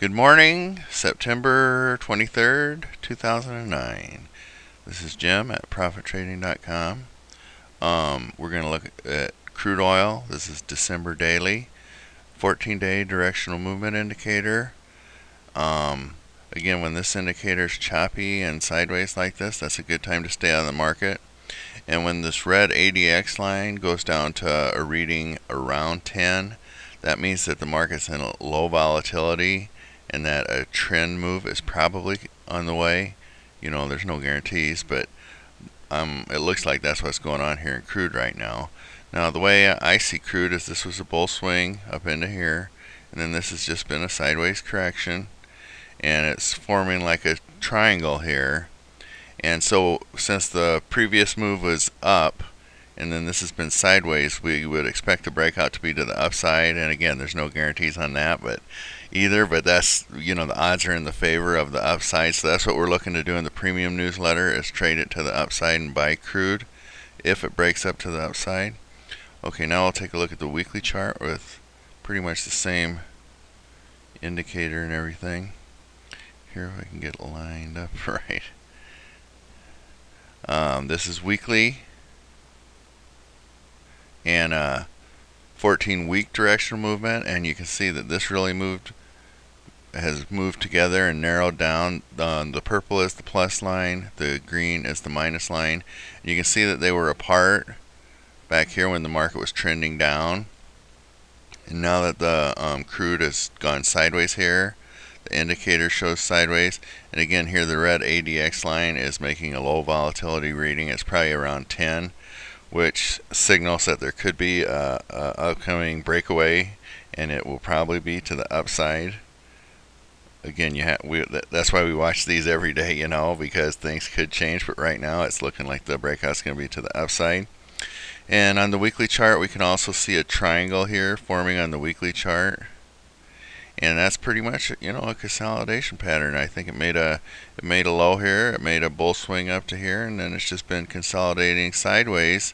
Good morning, September 23rd, 2009. This is Jim at ProfitTrading.com. We're going to look at crude oil. This is December daily, 14-day directional movement indicator. Again, when this indicator is choppy and sideways like this, that's a good time to stay out of the market. And when this red ADX line goes down to a reading around 10, that means that the market's in a low volatility and that a trend move is probably on the way. You know, there's no guarantees, but it looks like that's what's going on here in crude right now. Now, the way I see crude is this was a bull swing up into here, and then this has just been a sideways correction, and it's forming like a triangle here. And so since the previous move was up and then this has been sideways, we would expect the breakout to be to the upside. And again, there's no guarantees on that, but that's, you know, the odds are in the favor of the upside. So that's what we're looking to do in the premium newsletter, is trade it to the upside and buy crude if it breaks up to the upside. Okay, now I'll take a look at the weekly chart with pretty much the same indicator and everything. Here, if I can get it lined up right. This is weekly and 14-week directional movement, and you can see that this really has moved together and narrowed down. The purple is the plus line, the green is the minus line. You can see that they were apart back here when the market was trending down, and now that the crude has gone sideways here, the indicator shows sideways, and again here the red ADX line is making a low volatility reading. It's probably around 10, which signals that there could be a upcoming breakaway, and it will probably be to the upside. Again, that's why we watch these every day, you know, because things could change, but right now it's looking like the breakout's going to be to the upside. And on the weekly chart, we can also see a triangle here forming on the weekly chart. And that's pretty much, you know, a consolidation pattern. I think it made a low here, it made a bull swing up to here, and then it's just been consolidating sideways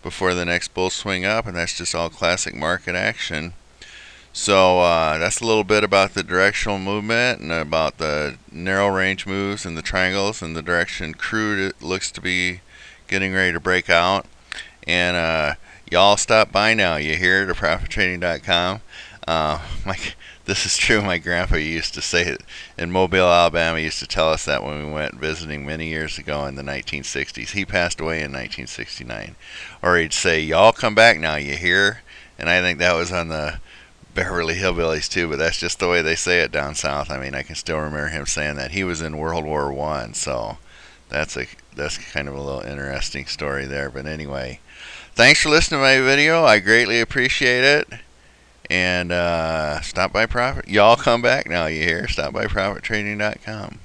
before the next bull swing up, and that's just all classic market action. So that's a little bit about the directional movement and about the narrow range moves and the triangles and the direction crude it looks to be getting ready to break out. And y'all stop by now. You hear it at ProfitTrading.com. This is true. My grandpa used to say it in Mobile, Alabama. He used to tell us that when we went visiting many years ago in the 1960s. He passed away in 1969. Or he'd say, y'all come back now, you hear? And I think that was on the Beverly Hillbillies too, but that's just the way they say it down south. I mean, I can still remember him saying that. He was in World War I, so that's kind of a little interesting story there. But anyway, thanks for listening to my video. I greatly appreciate it. And stop by Profit. Y'all come back now, you hear? Stop by ProfitTrading.com.